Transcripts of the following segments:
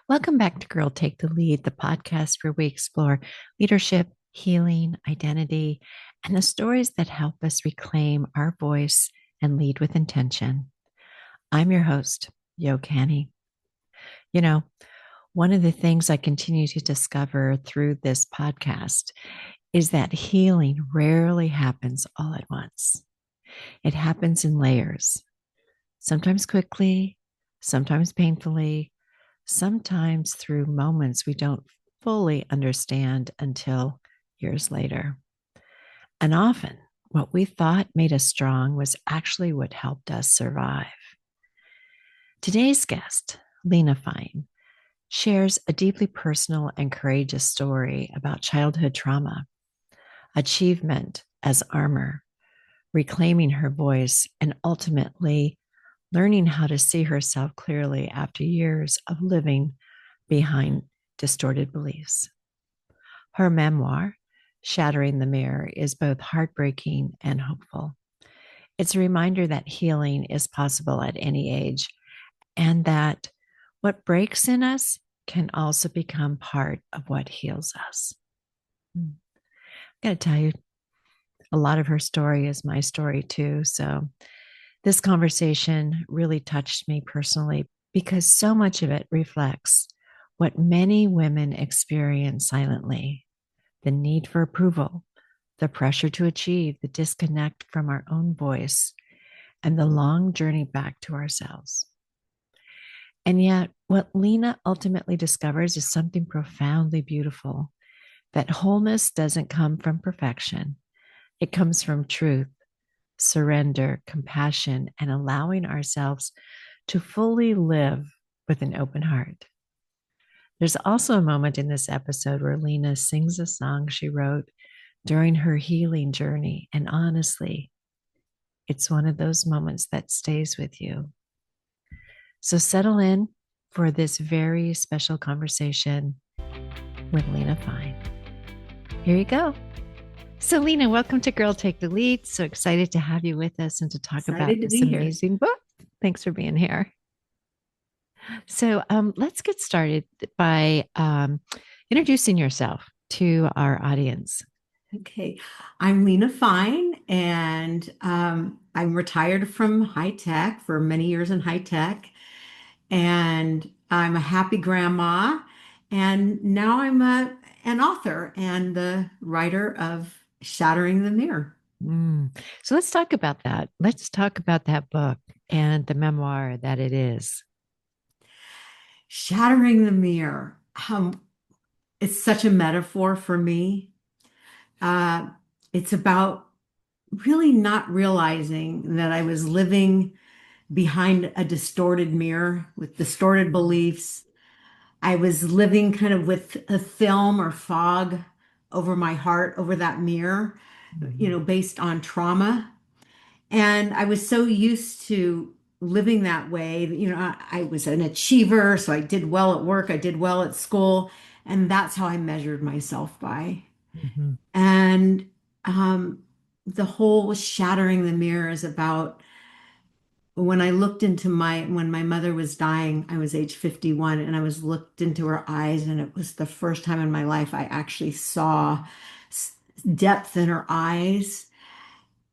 Welcome back to Girl Take the Lead, the podcast where we explore leadership, healing, identity, and the stories that help us reclaim our voice and lead with intention. I'm your host, Yo Canny. You know, one of the things I continue to discover through this podcast is that healing rarely happens all at once. It happens in layers, sometimes quickly, sometimes painfully, sometimes through moments we don't fully understand until years later. And often, what we thought made us strong was actually what helped us survive. Today's guest, Lena Fein, shares a deeply personal and courageous story about childhood trauma, achievement as armor, reclaiming her voice, and ultimately learning how to see herself clearly after years of living behind distorted beliefs. Her memoir, Shattering the Mirror, is both heartbreaking and hopeful. It's a reminder that healing is possible at any age and that what breaks in us can also become part of what heals us. I got to tell you, a lot of her story is my story too. So this conversation really touched me personally because so much of it reflects what many women experience silently: the need for approval, the pressure to achieve, the disconnect from our own voice, and the long journey back to ourselves. And yet, what Lena ultimately discovers is something profoundly beautiful: that wholeness doesn't come from perfection, it comes from truth, surrender, compassion, and allowing ourselves to fully live with an open heart. There's also a moment in this episode where Lena sings a song she wrote during her healing journey. And honestly, it's one of those moments that stays with you. So settle in for this very special conversation with Lena Fein. Here you go. So, Lena, welcome to Girl Take the Lead. So excited to have you with us and to talk about Excited to this be here. amazing book. Thanks for being here. So, let's get started by introducing yourself to our audience. Okay. I'm Lena Fein, and I'm retired from high tech for many years in high tech. And I'm a happy grandma. And now an author and the writer of Shattering the Mirror. So, let's talk about that. Let's talk about that book and the memoir that it is. Shattering the Mirror. It's such a metaphor for me. Uh, it's about really not realizing that I was living behind a distorted mirror with distorted beliefs. I was living kind of with a film or fog over my heart, over that mirror, Mhm. based on trauma. And I was so used to living that way. I was an achiever, so I did well at work, I did well at school, and that's how I measured myself by. Mhm. And the whole shattering the mirror is about when I looked into when my mother was dying, I was age 51, and I was looked into her eyes, and it was the first time in my life I actually saw depth in her eyes.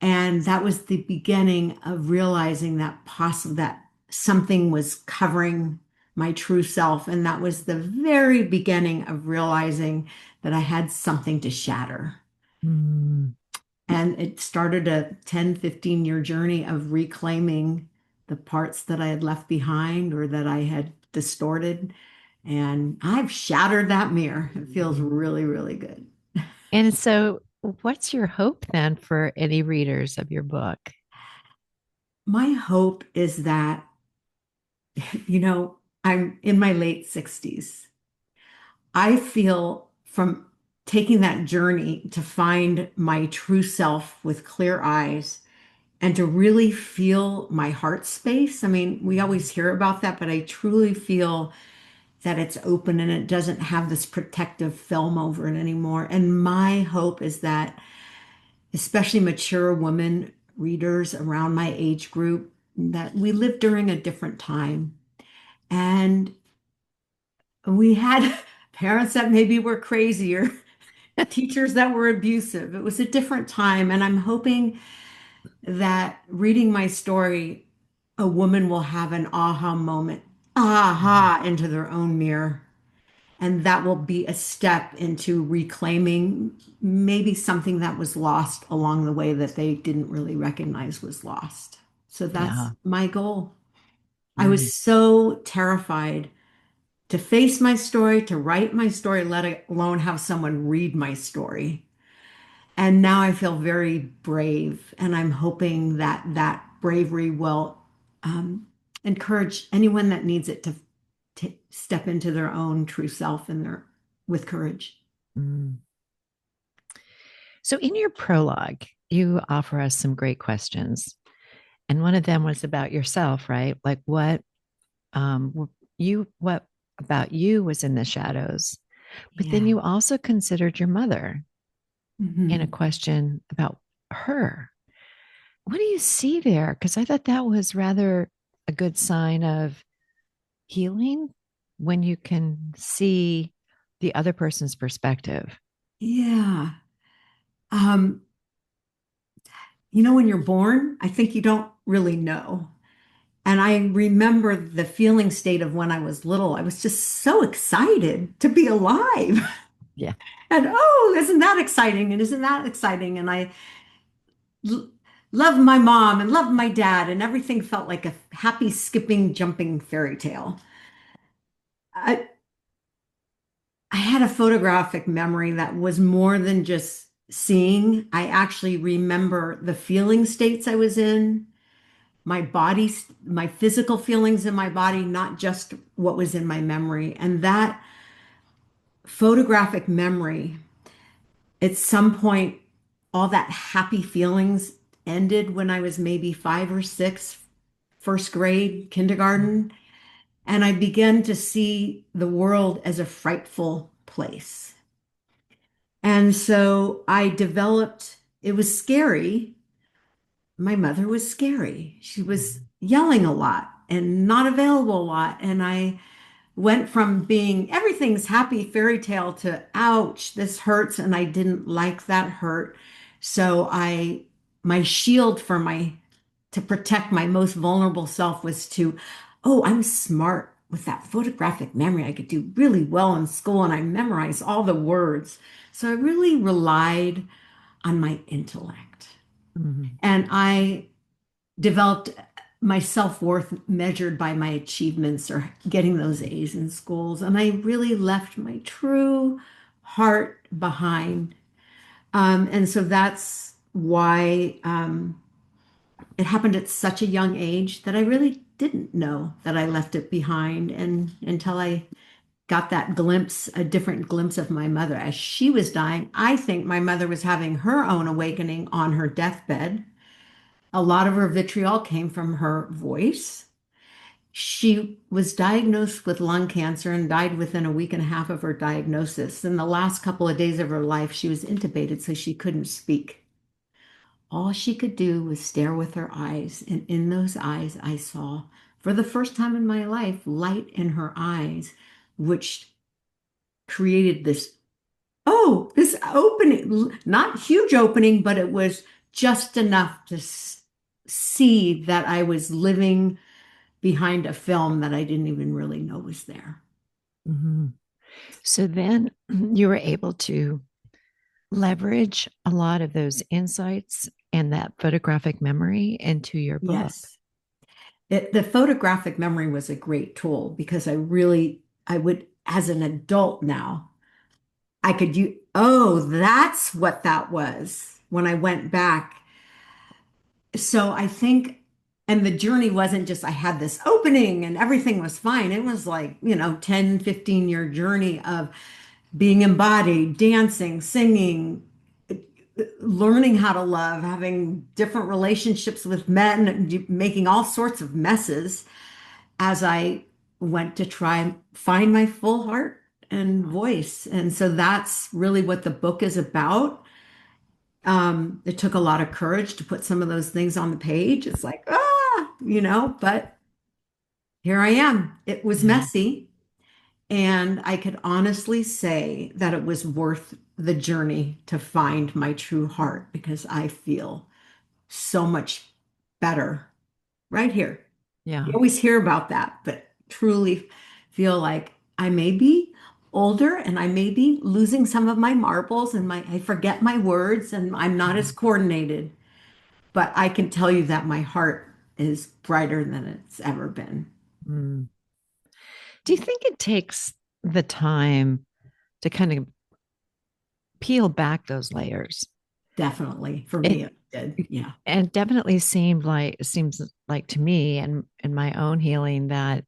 And that was the beginning of realizing that something was covering my true self. And that was the very beginning of realizing that I had something to shatter. Mm. And it started a 10, 15-year journey of reclaiming the parts that I had left behind or that I had distorted. And I've shattered that mirror. It feels really, really good. And so, what's your hope then for any readers of your book? My hope is that, I'm in my late 60s. I feel from taking that journey to find my true self with clear eyes and to really feel my heart space. I mean, we always hear about that, but I truly feel that it's open and it doesn't have this protective film over it anymore. And my hope is that, especially mature women readers around my age group, that we live during a different time. And We had parents that maybe were crazier, teachers that were abusive. It was a different time. And I'm hoping that reading my story, a woman will have an aha moment, Mhm. aha, into their own mirror. And that will be a step into reclaiming maybe something that was lost along the way that they didn't really recognize was lost. So that's Yeah. my goal. I Mm. was so terrified to face my story, to write my story, let alone have someone read my story. And now I feel very brave, and I'm hoping that that bravery will um, encourage anyone that needs it to step into their own true self and their with courage. Mm. So, in your prologue, you offer us some great questions. And one of them was about yourself, right? Like, what about you was in the shadows? But then Yeah. you also considered your mother in a Mhm. question about her. What do you see there? Because I thought that was rather a good sign of healing when you can see the other person's perspective. Yeah. Um, when you're born, I think you don't really know. And I remember the feeling state of when I was little. I was just so excited to be alive. Yeah. And oh, isn't that exciting? And isn't that exciting? And I l loved my mom and loved my dad, and everything felt like a happy, skipping, jumping fairy tale. I, I had a photographic memory that was more than just seeing. I actually remember the feeling states I was in, my body, my physical feelings in my body, not just what was in my memory. And that photographic memory, at some point, all that happy feelings ended when I was maybe 5 or 6, first grade, kindergarten. And I began to see the world as a frightful place. And so I developed, it was scary. My mother was scary. She was yelling a lot and not available a lot. And I went from being everything's happy fairy tale to ouch, this hurts. And I didn't like that hurt. So my shield to protect my most vulnerable self was oh, I'm smart with that photographic memory. I could do really well in school and I memorized all the words. So I really relied on my intellect. Mhm. And I developed my self-worth measured by my achievements or getting those A's in schools. And I really left my true heart behind. And so that's why it happened at such a young age that I really didn't know that I left it behind and until I got that glimpse, a different glimpse of my mother as she was dying. I think my mother was having her own awakening on her deathbed. A lot of her vitriol came from her voice. She was diagnosed with lung cancer and died within a week and a half of her diagnosis. In the last couple of days of her life, she was intubated, so she couldn't speak. All she could do was stare with her eyes. And in those eyes, I saw, for the first time in my life, light in her eyes, which created this opening, not huge opening, but it was just enough to see that I was living behind a film that I didn't even really know was there. Mhm. So then you were able to leverage a lot of those insights and that photographic memory into your book. Yes. The photographic memory was a great tool because I would, as an adult now, oh, that's what that was when I went back. So I think, and the journey wasn't just I had this opening and everything was fine. It was like, 10, 15-year journey of being embodied, dancing, singing, learning how to love, having different relationships with men, making all sorts of messes as I went to try and find my full heart and voice. And so that's really what the book is about. It took a lot of courage to put some of those things on the page. It's like, but here I am. It was Yeah. messy. And I could honestly say that it was worth the journey to find my true heart because I feel so much better right here. You Yeah. always hear about that, but truly feel like I may be older and I may be losing some of my marbles and I forget my words and I'm not as coordinated, but I can tell you that my heart is brighter than it's ever been. Mm. Do you think it takes the time to kind of peel back those layers? Definitely. For It me, it did. Yeah. and definitely seems like to me and in my own healing that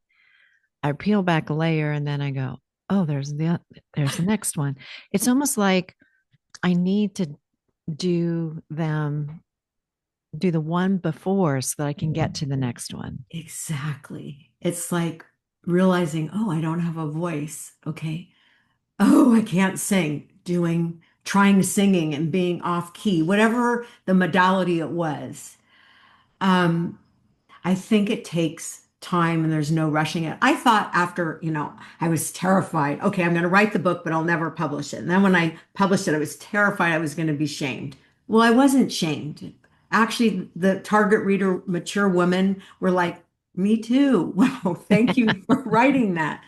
I peel back a layer and then I go, oh, there's the next one. It's almost like I need to do them do the one before so that I can get to the next one. Exactly. It's like realizing, oh, I don't have a voice. Okay. Oh, I can't sing. Trying singing and being off key, whatever the modality it was. Um, I think it takes time and there's no rushing it. I thought after, I was terrified. Okay, I'm going to write the book, but I'll never publish it. And then when I published it, I was terrified I was going to be shamed. Well, I wasn't shamed. Actually, the target reader, mature women were like, me too. Wow, thank you for writing that.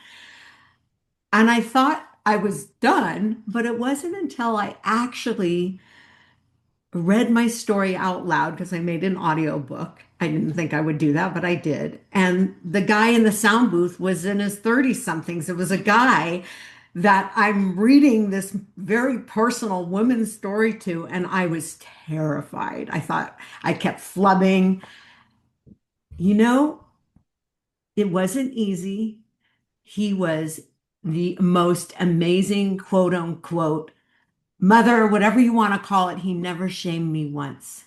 And I thought I was done, but it wasn't until I actually read my story out loud because I made an audio book. I didn't think I would do that, but I did. And the guy in the sound booth was in his 30 somethings. It was a guy that I'm reading this very personal woman's story to, and I was terrified. I thought I kept flubbing. You know, it wasn't easy. He was the most amazing, quote unquote, mother, whatever you want to call it. He never shamed me once.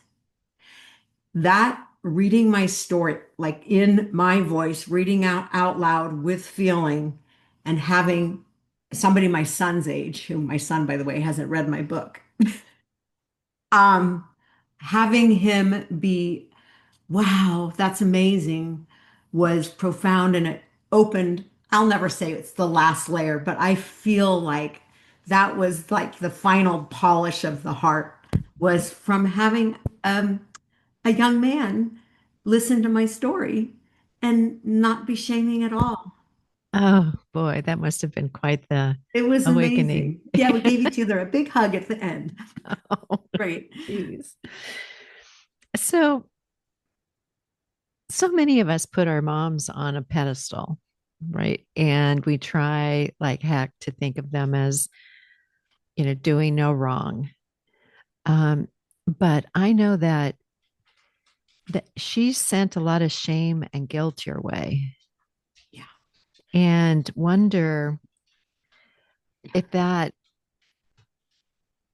That reading my story, like in my voice, reading out loud with feeling, and having somebody my son's age, who my son, by the way, hasn't read my book, um, having him be, wow, that's amazing, was profound and it opened. I'll never say it's the last layer, but I feel like that was like the final polish of the heart was from having a young man listen to my story and not be shaming at all. Oh boy, that must have been quite the It was awakening. amazing. Yeah, we gave each other a big hug at the end. Oh, Great. geez. So, so many of us put our moms on a pedestal, right? And we try like heck to think of them as, doing no wrong. Um, but I know that she sent a lot of shame and guilt your way, Yeah. and wonder if that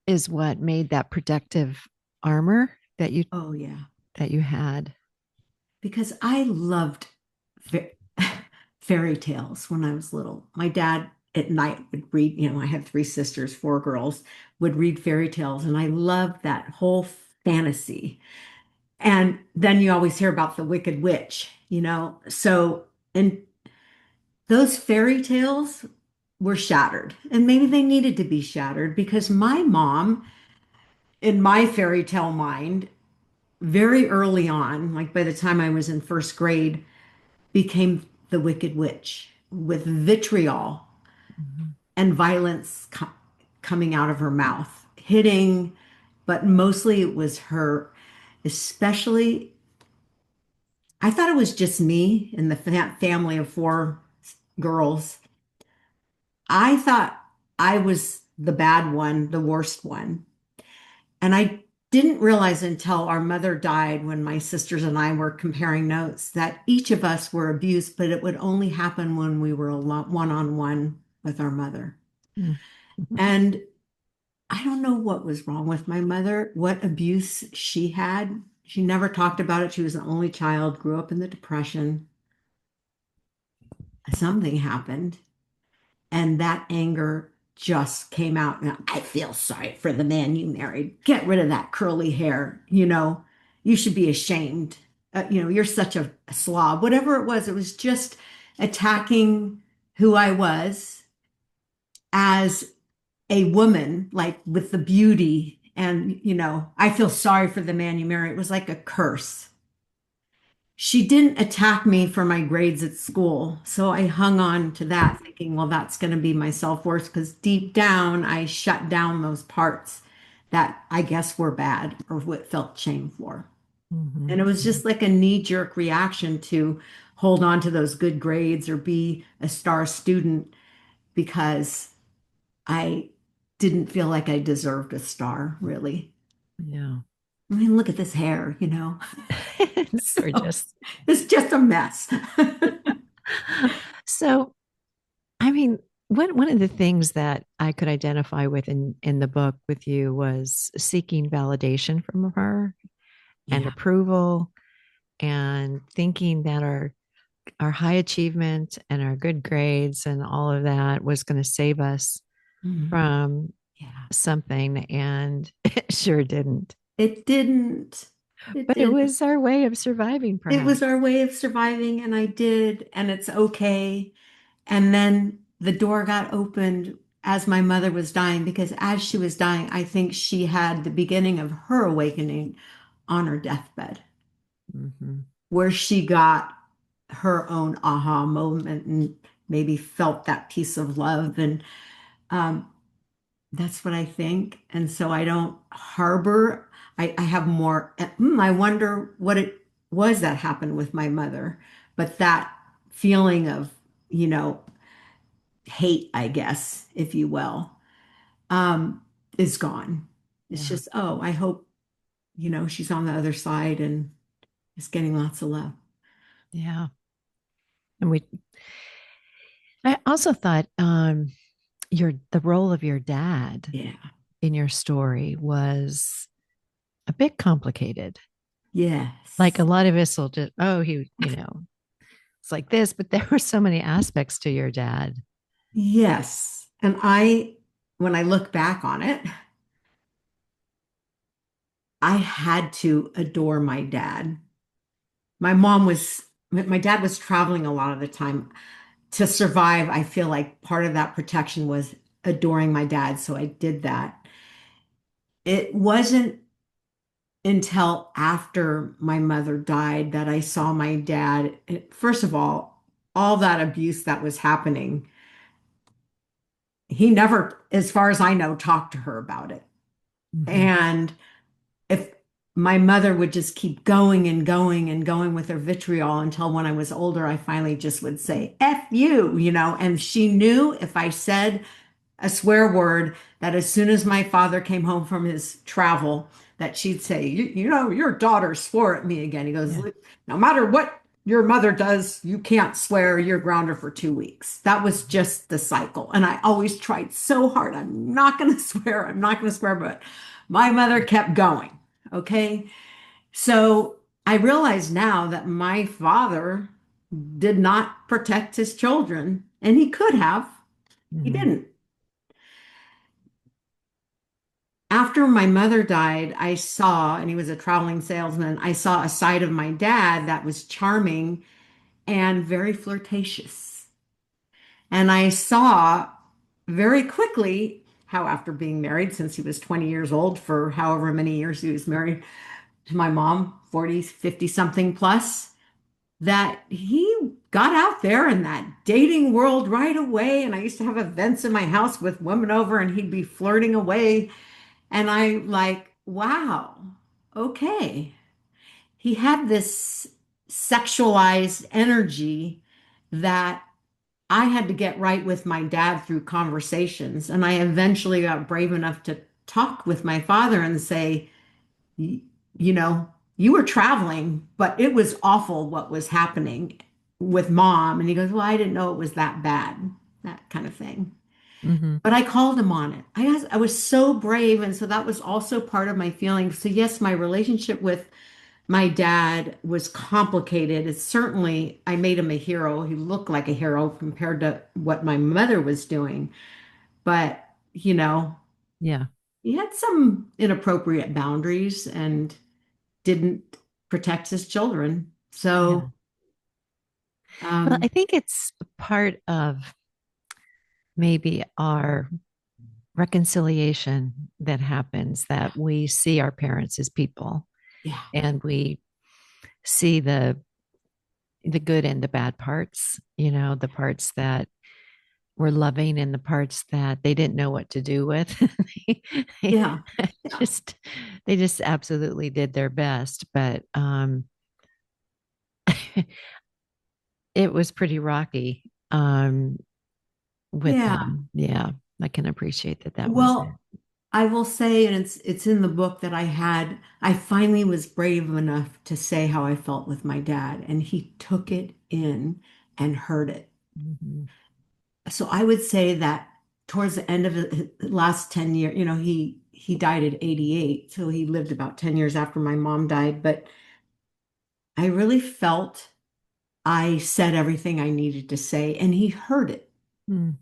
is what made that protective armor Oh, yeah. that you had. Because I loved fa- fairy tales when I was little. My dad at night would read, I had three sisters, four girls, would read fairy tales, and I loved that whole fantasy. And then you always hear about the Wicked Witch, So, and those fairy tales were shattered. And maybe they needed to be shattered because my mom, in my fairy tale mind, very early on, like by the time I was in first grade, became the Wicked Witch with vitriol Mhm. and violence coming out of her mouth, hitting, but mostly it was her, especially. I thought it was just me and the family of four girls. I thought I was the bad one, the worst one. And I didn't realize until our mother died when my sisters and I were comparing notes that each of us were abused, but it would only happen when we were one on one with our mother. Mhm. And I don't know what was wrong with my mother, what abuse she had. She never talked about it. She was the only child, grew up in the Depression. Something happened. And that anger just came out. And I feel sorry for the man you married. Get rid of that curly hair. You should be ashamed. You're such a slob. Whatever it was just attacking who I was. as a woman, like with the beauty. And, I feel sorry for the man you marry. It was like a curse. She didn't attack me for my grades at school. So I hung on to that, thinking, well, that's going to be my self-worth. Because deep down, I shut down those parts that I guess were bad or what felt shame for. Mm-hmm. And it was just like a knee-jerk reaction to hold on to those good grades or be a star student because I didn't feel like I deserved a star, really. Yeah. I mean, look at this hair, It's So gorgeous. it's just a mess. So, I mean, one of the things that I could identify with in the book with you was seeking validation from her and Yeah. approval and thinking that our high achievement and our good grades and all of that was going to save us Mhm. from Yeah. something, and it sure didn't. It didn't. It But it didn't. was our way of surviving, It was our perhaps. way of surviving, and I did, and it's okay. And then the door got opened as my mother was dying, because as she was dying, I think she had the beginning of her awakening on her deathbed, Mm-hmm. where she got her own aha moment and maybe felt that piece of love. And um, that's what I think. And so I don't harbor, I have more, I wonder what it was that happened with my mother. But that feeling of, you know, hate, I guess, if you will, um, is gone. It's Yeah. just, oh, I hope, she's on the other side and is getting lots of love. Yeah. And I also thought the role of your dad Yeah. in your story was a bit complicated. Like a Yes. lot of us will just, oh, it's like this, but there were so many aspects to your dad. Yes. And when I look back on it, I had to adore my dad. My dad was traveling a lot of the time. To survive, I feel like part of that protection was adoring my dad. So I did that. It wasn't until after my mother died that I saw my dad. First of all that abuse that was happening, he never, as far as I know, talked to her about it. Mm-hmm. And if my mother would just keep going and going and going with her vitriol until when I was older, I finally just would say, F you, and she knew if I said a swear word that as soon as my father came home from his travel, that she'd say, your daughter swore at me again. He goes, Yeah. no matter what your mother does, you can't swear, you're grounded for 2 weeks. That was just the cycle. And I always tried so hard. I'm not going to swear. I'm not going to swear. But my mother kept going. Okay. So I realize now that my father did not protect his children, and he could have. He Mm-hmm. didn't. After my mother died, and he was a traveling salesman, I saw a side of my dad that was charming and very flirtatious. And I saw very quickly how, after being married since he was 20 years old, for however many years he was married to my mom, 40, 50 something plus, that he got out there in that dating world right away. And I used to have events in my house with women over, and he'd be flirting away. And I like, wow, okay. He had this sexualized energy that I had to get right with my dad through conversations. And I eventually got brave enough to talk with my father and say, you know, you were traveling, but it was awful what was happening with mom. And he goes, well, I didn't know it was that bad, that kind of thing. Mm-hmm. But I called him on it. I was so brave. And so that was also part of my feeling. So, yes, my relationship with my dad was complicated. It's certainly, I made him a hero. He looked like a hero compared to what my mother was doing. But, you know, Yeah. he had some inappropriate boundaries and didn't protect his children. Yeah. So, Well, um, I think it's part of maybe our reconciliation that happens, that we see our parents as people Yeah. and we see the good and the bad parts, the parts that were loving and the parts that they didn't know what to do with. they, they Yeah. Yeah. just they just absolutely did their best, but it was pretty rocky with Yeah. them. Yeah, I can appreciate that that was it. Well, I will say, and it's in the book that I finally was brave enough to say how I felt with my dad, and he took it in and heard it. Mhm. So I would say that towards the end of the last 10 years, he died at 88, so he lived about 10 years after my mom died, but I really felt I said everything I needed to say, and he heard it. Mm,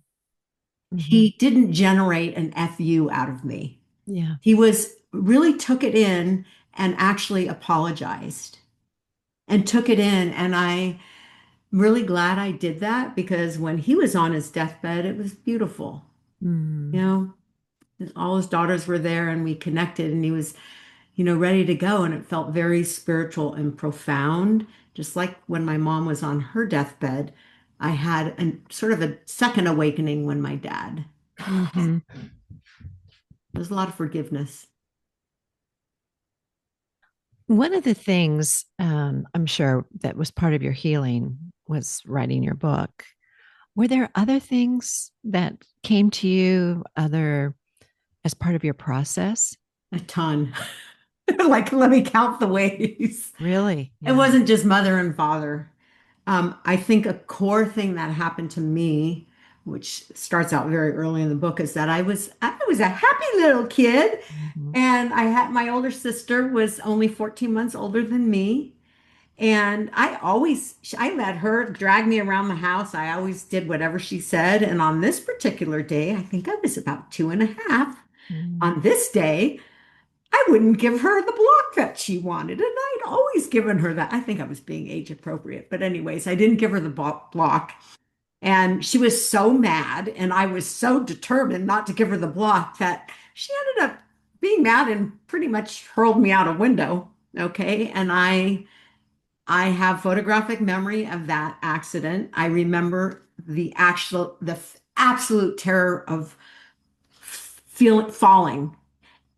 mhm. He didn't generate an FU out of me. Yeah. He was really took it in and actually apologized and took it in. And I'm really glad I did that because when he was on his deathbed, it was beautiful. You Mm, know, all his daughters were there and we connected and he was, ready to go. And it felt very spiritual and profound. Just like when my mom was on her deathbed, I had a sort of a second awakening when my dad. mhm. There's a lot of forgiveness. One of the things I'm sure that was part of your healing was writing your book. Were there other things that came to you other as part of your process? A ton. Like, let me count the ways. Really? It Yeah. wasn't just mother and father. I think a core thing that happened to me, which starts out very early in the book, is that I was a happy little kid, Mhm. and I had my older sister was only 14 months older than me, and I let her drag me around the house. I always did whatever she said, and on this particular day, I think I was about two and a half. Mm, On this day, I wouldn't give her the block that she wanted. And I'd always given her that. I think I was being age appropriate. But, anyways, I didn't give her the block. And she was so mad. And I was so determined not to give her the block that she ended up being mad and pretty much hurled me out a window. Okay. And I have photographic memory of that accident. I remember the absolute terror of feeling falling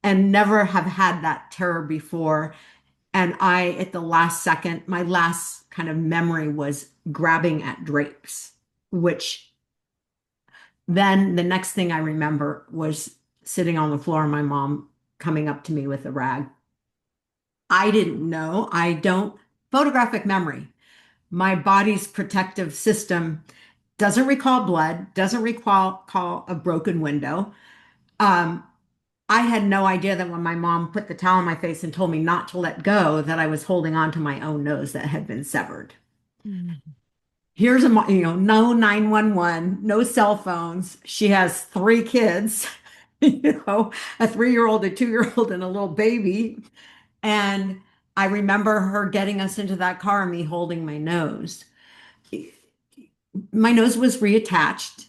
and never have had that terror before. And at the last second, my last kind of memory was grabbing at drapes, which then the next thing I remember was sitting on the floor and my mom coming up to me with a rag. I didn't know. I don't, photographic memory. My body's protective system doesn't recall blood, doesn't recall a broken window. Um, I had no idea that when my mom put the towel on my face and told me not to let go, that I was holding on to my own nose that had been severed. mm, Here's no 911, no cell phones. She has three kids, a 3-year-old, a 2-year-old, and a little baby. And I remember her getting us into that car and me holding my nose. My nose was reattached,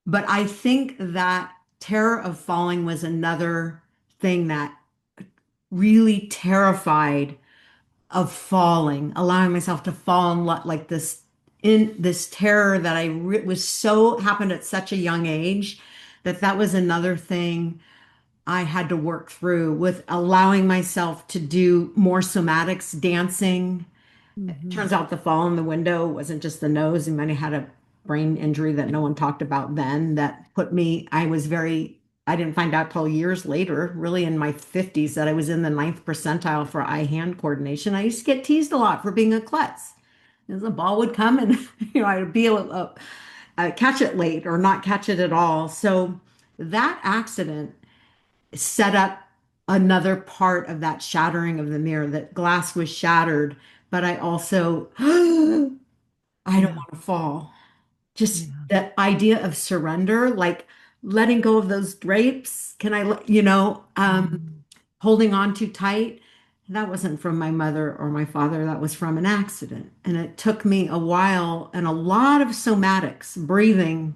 but I think that terror of falling was another thing that really terrified of falling, allowing myself to fall in like this in this terror that was so happened at such a young age that was another thing I had to work through with allowing myself to do more somatics, dancing. mhm, Turns out the fall in the window wasn't just the nose. He might have had a brain injury that no one talked about then that put me, I didn't find out till years later, really in my 50s, that I was in the ninth percentile for eye-hand coordination. I used to get teased a lot for being a klutz. As the ball would come and, I'd be able to catch it late or not catch it at all. So that accident set up another part of that shattering of the mirror. That glass was shattered, but I also, I don't yeah, want to fall. Just yeah, the idea of surrender, like letting go of those drapes. Can I, mm, holding on too tight? That wasn't from my mother or my father. That was from an accident. And it took me a while and a lot of somatics, breathing,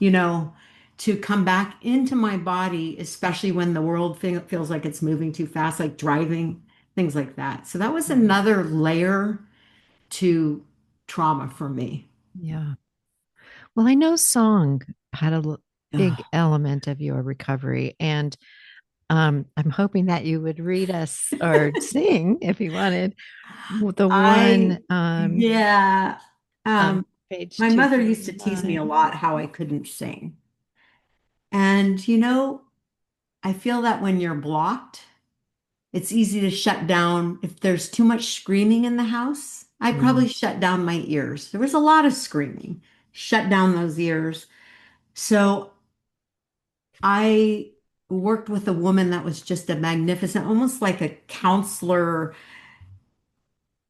you know, to come back into my body, especially when the world feels like it's moving too fast, like driving, things like that. So that was Mhm. another layer to trauma for me. Yeah. Well, I know song had a big Oh, element of your recovery, and I'm hoping that you would read us or sing if you wanted the one yeah. on Um, page my mother used to tease me 235. a lot how I couldn't sing. And, I feel that when you're blocked, it's easy to shut down. If there's too much screaming in the house, I Mm, probably shut down my ears. There was a lot of screaming, shut down those ears. So I worked with a woman that was just a magnificent, almost like a counselor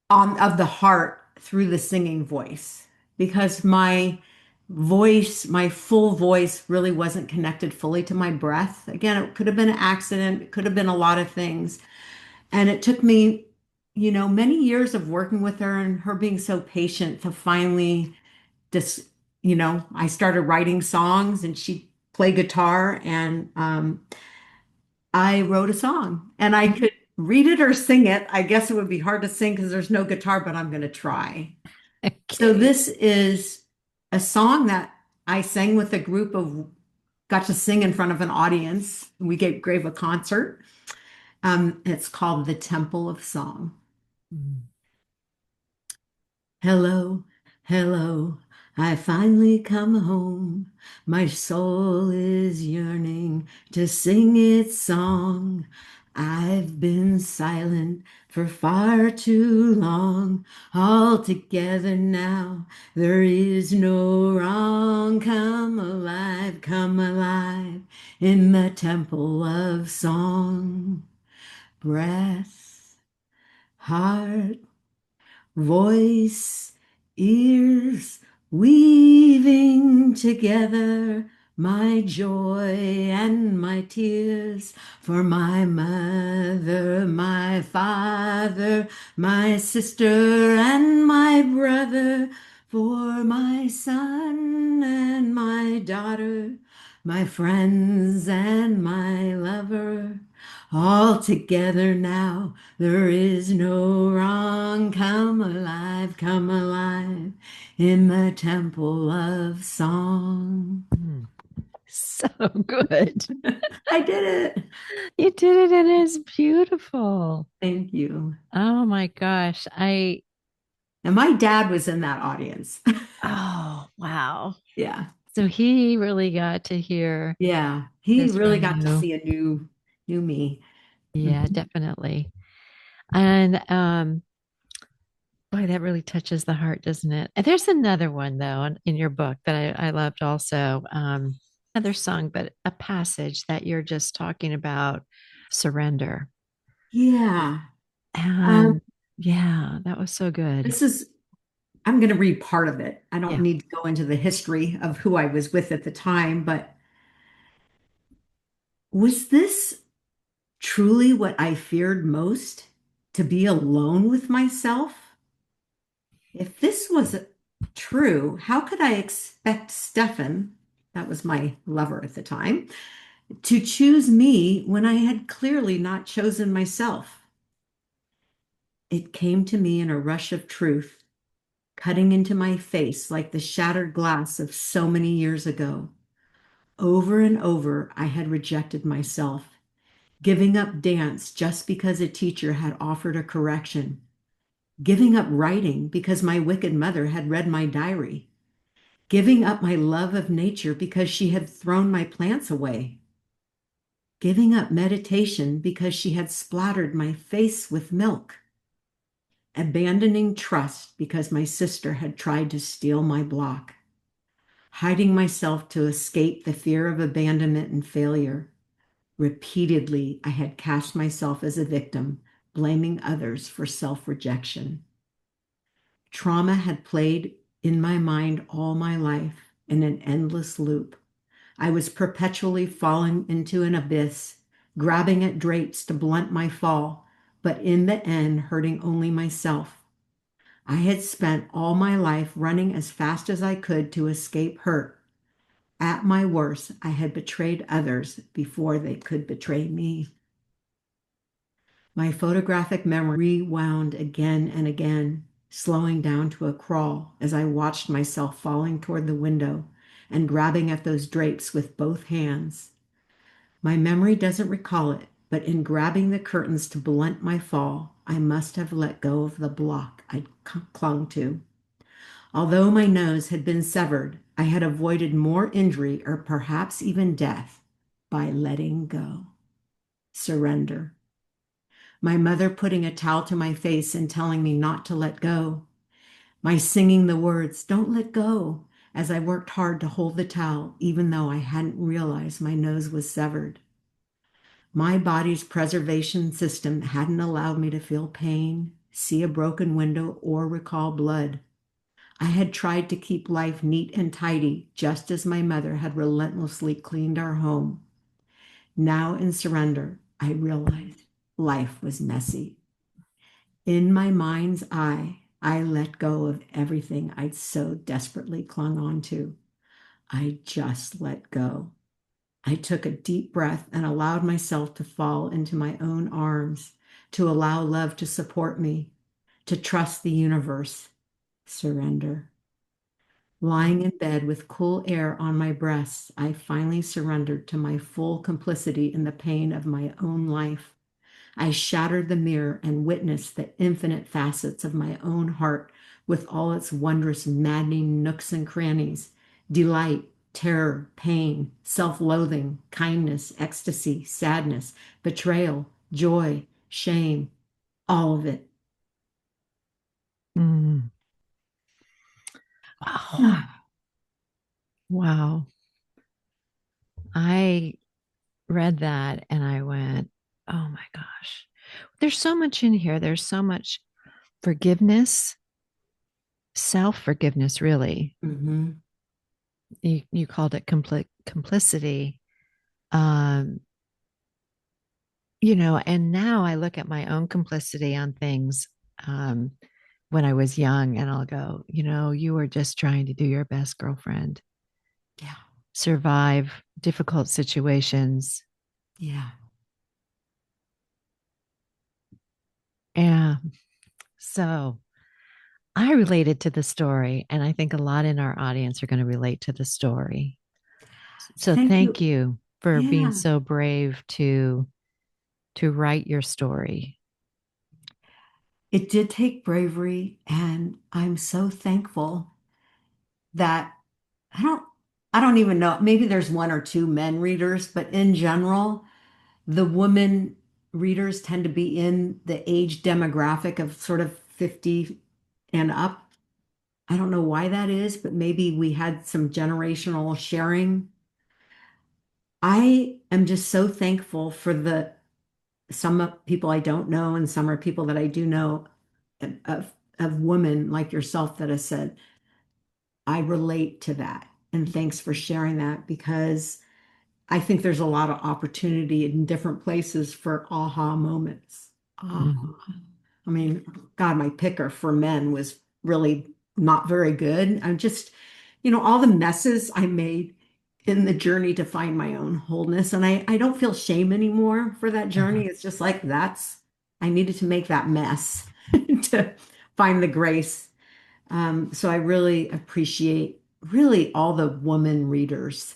of the heart through the singing voice, because my full voice really wasn't connected fully to my breath. Again, it could have been an accident, it could have been a lot of things. And it took me, many years of working with her and her being so patient to finally just, I started writing songs and she played guitar and I wrote a song and I mhm. could read it or sing it. I guess it would be hard to sing because there's no guitar, but I'm going to try. So Okay. this is a song that I sang with a group of, got to sing in front of an audience. We gave a concert. It's called The Temple of Song. Mm. Hello, hello, I finally come home. My soul is yearning to sing its song. I've been silent for far too long. All together now, there is no wrong. Come alive in the temple of song. Breath, heart, voice, ears, weaving together my joy and my tears for my mother, my father, my sister, and my brother, for my son and my daughter, my friends and my lover. All together now, there is no wrong. Come alive in the temple of song. Mm. So good. I did it. You did it, and it's beautiful. Thank you. Oh my gosh. And my dad was in that audience. Oh, wow. Yeah. So he really got to hear Yeah. He this really from got to you. see a new me. Yeah, Mhm. definitely. And boy, that really touches the heart, doesn't it? And there's another one though in your book that I loved also. Another song, but a passage that you're just talking about surrender. Yeah. Um, And yeah, that was so good. this is, I'm going to read part of it. I don't Yeah. need to go into the history of who I was with at the time, but was this truly what I feared most? To be alone with myself? If this was true, how could I expect Stefan, that was my lover at the time, to choose me when I had clearly not chosen myself? It came to me in a rush of truth, cutting into my face like the shattered glass of so many years ago. Over and over, I had rejected myself, giving up dance just because a teacher had offered a correction, giving up writing because my wicked mother had read my diary, giving up my love of nature because she had thrown my plants away, giving up meditation because she had splattered my face with milk, abandoning trust because my sister had tried to steal my block, hiding myself to escape the fear of abandonment and failure. Repeatedly, I had cast myself as a victim, blaming others for self rejection. Trauma had played in my mind all my life in an endless loop. I was perpetually falling into an abyss, grabbing at drapes to blunt my fall, but in the end, hurting only myself. I had spent all my life running as fast as I could to escape hurt. At my worst, I had betrayed others before they could betray me. My photographic memory rewound again and again, slowing down to a crawl as I watched myself falling toward the window and grabbing at those drapes with both hands. My memory doesn't recall it, but in grabbing the curtains to blunt my fall, I must have let go of the block I'd clung to. Although my nose had been severed, I had avoided more injury or perhaps even death by letting go. Surrender. My mother putting a towel to my face and telling me not to let go. My singing the words, "Don't let go," as I worked hard to hold the towel, even though I hadn't realized my nose was severed. My body's preservation system hadn't allowed me to feel pain, see a broken window, or recall blood. I had tried to keep life neat and tidy, just as my mother had relentlessly cleaned our home. Now, in surrender, I realized life was messy. In my mind's eye, I let go of everything I'd so desperately clung on to. I just let go. I took a deep breath and allowed myself to fall into my own arms, to allow love to support me, to trust the universe. Surrender. Lying in bed with cool air on my breasts, I finally surrendered to my full complicity in the pain of my own life. I shattered the mirror and witnessed the infinite facets of my own heart with all its wondrous, maddening nooks and crannies, delight, terror, pain, self-loathing, kindness, ecstasy, sadness, betrayal, joy, shame, all of it. Mm. Wow. Wow. I read that and I went, oh my gosh. There's so much in here. There's so much forgiveness, self forgiveness, really. Mhm. You called it complicity. Um, and now I look at my own complicity on things um, when I was young and I'll go, you were just trying to do your best, girlfriend, Yeah, survive difficult situations. yeah. Yeah. So I related to the story, and I think a lot in our audience are going to relate to the story. So Thank thank you. you for being Yeah. so brave to write your story. It did take bravery, and I'm so thankful that I don't I don't even know. Maybe there's one or two men readers, but in general, the women readers tend to be in the age demographic of sort of 50 and up. I don't know why that is, but maybe we had some generational sharing. I am just so thankful for the some people I don't know and some are people that I do know of women like yourself that have said, I relate to that. And thanks for sharing that because I think there's a lot of opportunity in different places for aha moments. Aha. Mhm. I mean, God, my picker for men was really not very good. I'm just, all the messes I made in the journey to find my own wholeness. And I don't feel shame anymore for that Uh-huh. journey. It's just like I needed to make that mess to find the grace. So I really appreciate really all the woman readers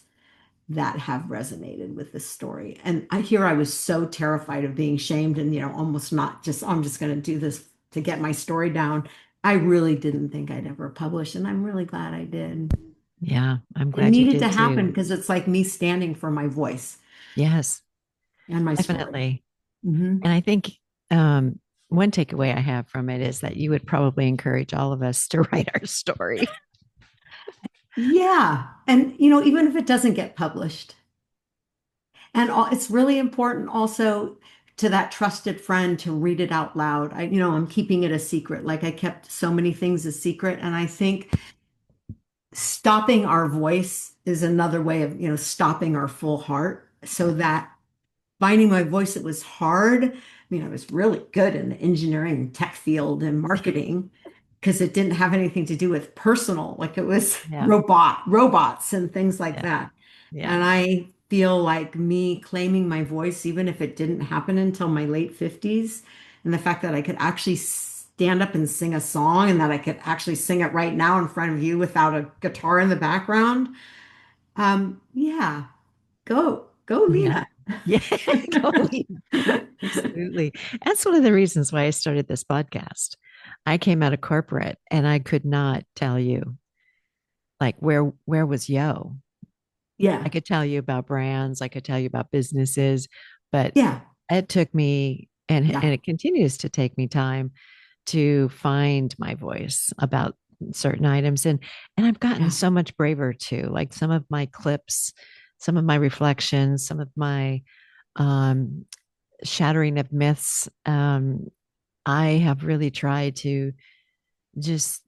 that have resonated with this story. And I was so terrified of being shamed and, almost not just, I'm just going to do this to get my story down. I really didn't think I'd ever publish, and I'm really glad I did. Yeah, I'm It glad you needed to did happen too. because it's like me standing for my voice Yes, and my story. definitely. Hmm. And I think one takeaway I have from it is that you would probably encourage all of us to write our story. Yeah. And, even if it doesn't get published, and it's really important also to that trusted friend to read it out loud. I'm keeping it a secret. Like I kept so many things a secret. And I think stopping our voice is another way of, stopping our full heart so that finding my voice, it was hard. I mean, I was really good in the engineering and tech field and marketing because it didn't have anything to do with personal, like it was Yeah, robots and things like yeah, that. Yeah. And I feel like me claiming my voice, even if it didn't happen until my late 50s, and the fact that I could actually stand up and sing a song and that I could actually sing it right now in front of you without a guitar in the background. Yeah, go, Yeah. Lena. Yeah. Totally. Absolutely. That's one of the reasons why I started this podcast. I came out of corporate and I could not tell you like where was yo. I Yeah, could tell you about brands, I could tell you about businesses, but yeah, it took me yeah, and it continues to take me time to find my voice about certain items and I've gotten yeah, so much braver too. Like some of my clips, some of my reflections, some of my um shattering of myths. I have really tried to just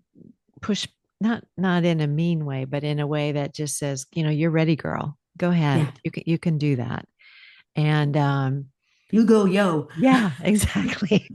push not in a mean way, but in a way that just says, you're ready, girl. Go ahead. yeah. You can do that. And You go, yo. yeah, exactly.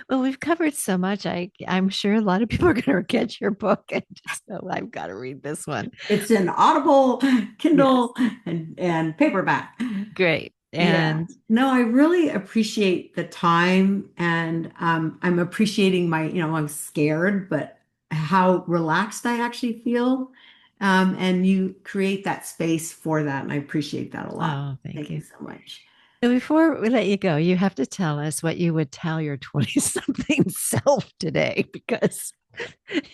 Well, we've covered so much. I'm sure a lot of people are going to get your book and just go, I've got to read this one. It's in Audible, Yes, Kindle, and paperback. great. Yeah. And No, I really appreciate the time and I'm appreciating I'm scared, but how relaxed I actually feel. And you create that space for that, and I appreciate that a lot. oh, thank Thank you you. so much. So before we let you go, you have to tell us what you would tell your 20 something self today because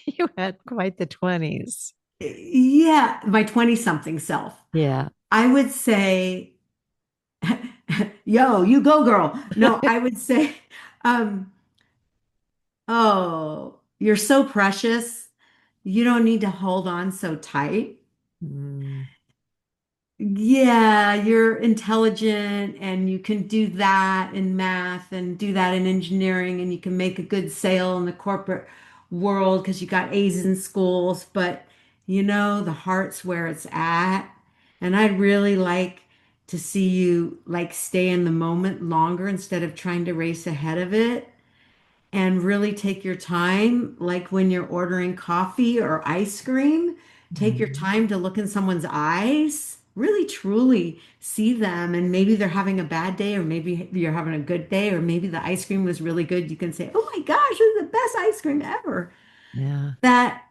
you had quite the 20s. Yeah, my 20 something self. Yeah. I would say, yo, you go, girl. No, I would say, um, oh, you're so precious. You don't need to hold on so tight. Mm, Yeah, you're intelligent and you can do that in math and do that in engineering and you can make a good sale in the corporate world because you got A's in schools, but the heart's where it's at. And I'd really like to see you like stay in the moment longer instead of trying to race ahead of it and really take your time, like when you're ordering coffee or ice cream, take your mm, time to look in someone's eyes, really truly see them. And maybe they're having a bad day, or maybe you're having a good day, or maybe the ice cream was really good. You can say, "Oh my gosh, this is the best ice cream ever." yeah. That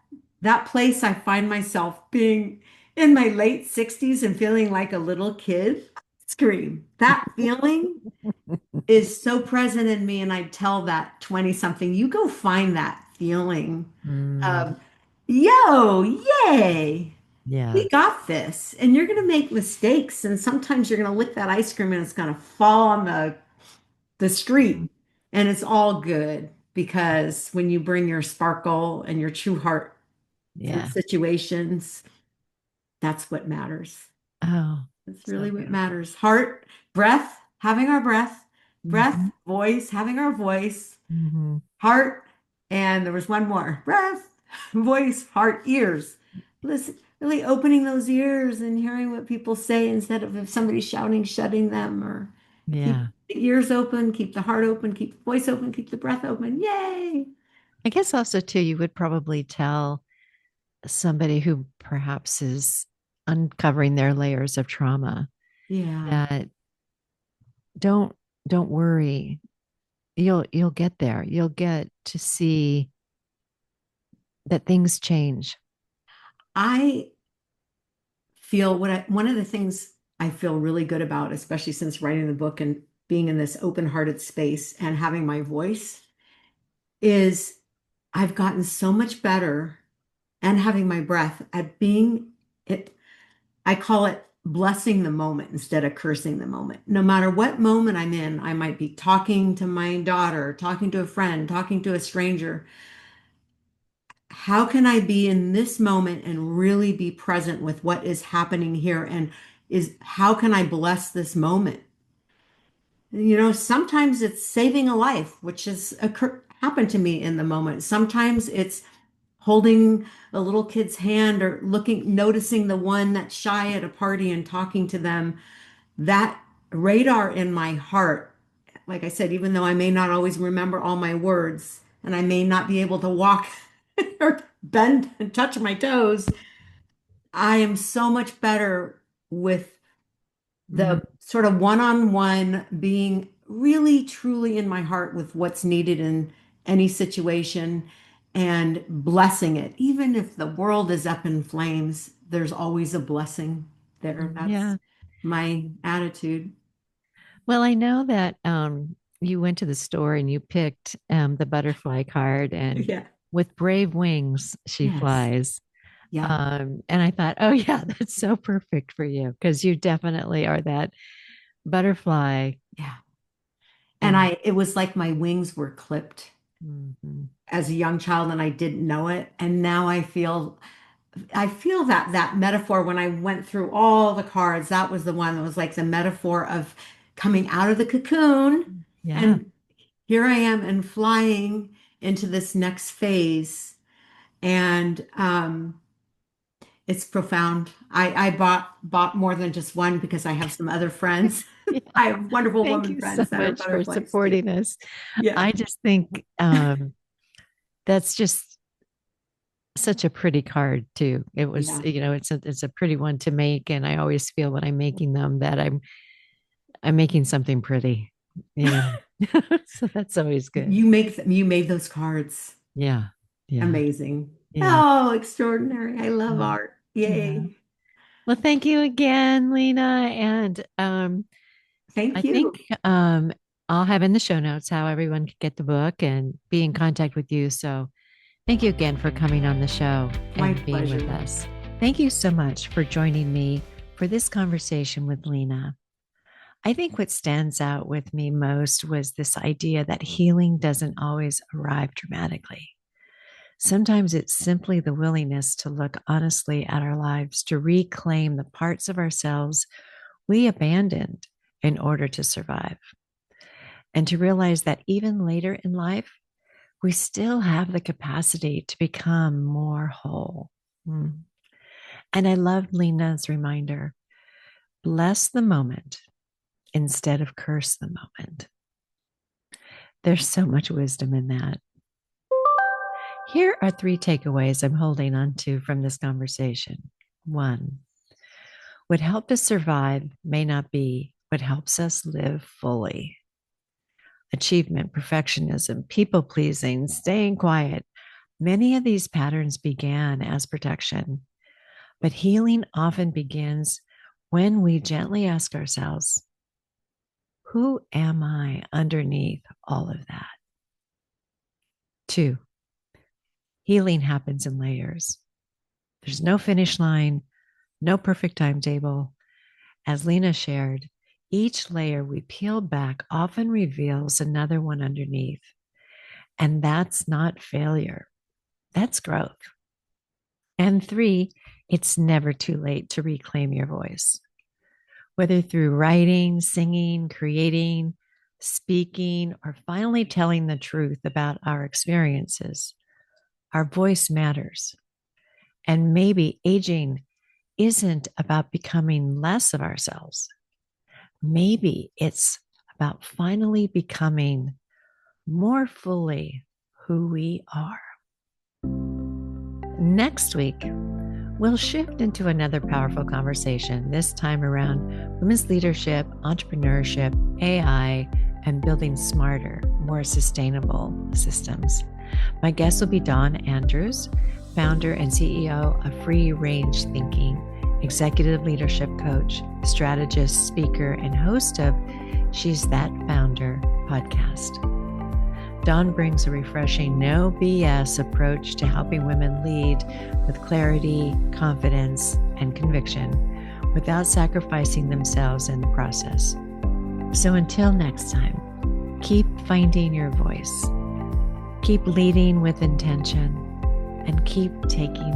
that place I find myself being in my late 60s and feeling like a little kid. Ice cream. That feeling is so present in me, and I tell that 20 something, you go find that feeling Mm, of, yo, yay, yeah. we got this. And you're going to make mistakes, and sometimes you're going to lick that ice cream and it's going to fall on the street, and it's all good because when you bring your sparkle and your true heart to the Yeah. situations, that's what matters. Oh, That's so really what beautiful. matters. Heart, breath, having our breath, Hmm. breath, voice, having our voice, Hmm. heart, and there was one more. Breath, voice, heart, ears. Listen, really opening those ears and hearing what people say instead of if somebody's shouting, shutting them, or keep Yeah. the ears open, keep the heart open, keep the voice open, keep the breath open. Yay. I guess also too, you would probably tell somebody who perhaps is uncovering their layers of trauma Yeah. that don't don't worry. You'll get there. You'll get to see that things change. I feel one of the things I feel really good about, especially since writing the book and being in this open-hearted space and having my voice, is I've gotten so much better and having my breath at being it. I call it blessing the moment instead of cursing the moment. No matter what moment I'm in, I might be talking to my daughter, talking to a friend, talking to a stranger. How can I be in this moment and really be present with what is happening here? And is how can I bless this moment? Sometimes it's saving a life, which has happened to me in the moment. Sometimes it's holding a little kid's hand or noticing the one that's shy at a party and talking to them. That radar in my heart, like I said, even though I may not always remember all my words and I may not be able to walk or bend and touch my toes, I am so much better with Mhm. the sort of one-on-one being really truly in my heart with what's needed in any situation and blessing it. Even if the world is up in flames, there's always a blessing there. That's Yeah. my attitude. Well, I know that you went to the store and you picked the butterfly card, and Yeah. with brave wings, she Yes. flies. Yeah. And I thought, oh, yeah, that's so perfect for you because you definitely are that butterfly. Yeah. And And it was like my wings were clipped mhm. as a young child and I didn't know it. And now I feel that metaphor when I went through all the cards, that was the one that was like the metaphor of coming out of the cocoon. Yeah. And here I am and flying into this next phase. And it's profound. I bought more than just one because I have some other friends. Yeah. I have wonderful Thank woman you so friends that are much for butterflies too. supporting us. Yeah. I just think that's just such a pretty card too. It was, Yeah. it's a pretty one to make, and I always feel when I'm making them that I'm making something pretty, you know. So that's always good. You made those cards. Yeah. Yeah. Amazing. Yeah. Oh, extraordinary. I love Yeah. art. Yeah. Yay. Well, thank you again, Lena. And I Thank think you. I'll have in the show notes how everyone can get the book and be in contact with you. So thank you again for coming on the show My and being with pleasure. us. Thank you so much for joining me for this conversation with Lena. I think what stands out with me most was this idea that healing doesn't always arrive dramatically. Sometimes it's simply the willingness to look honestly at our lives, to reclaim the parts of ourselves we abandoned in order to survive, and to realize that even later in life, we still have the capacity to become more whole. Mm. And I loved Lena's reminder: bless the moment instead of curse the moment. There's so much wisdom in that. Here are 3 takeaways I'm holding on to from this conversation. One, what helped us survive may not be what helps us live fully. Achievement, perfectionism, people pleasing, staying quiet. Many of these patterns began as protection, but healing often begins when we gently ask ourselves, who am I underneath all of that? Two, healing happens in layers. There's no finish line, no perfect timetable. As Lena shared, each layer we peel back often reveals another one underneath. And that's not failure, that's growth. And three, it's never too late to reclaim your voice, whether through writing, singing, creating, speaking, or finally telling the truth about our experiences. Our voice matters. And maybe aging isn't about becoming less of ourselves. Maybe it's about finally becoming more fully who we are. Next week, we'll shift into another powerful conversation, this time around women's leadership, entrepreneurship, AI, and building smarter, more sustainable systems. My guest will be Dawn Andrews, founder and CEO of Free Range Thinking, executive leadership coach, strategist, speaker, and host of She's That Founder podcast. Dawn brings a refreshing, no BS approach to helping women lead with clarity, confidence, and conviction without sacrificing themselves in the process. So until next time, keep finding your voice, keep leading with intention, and keep taking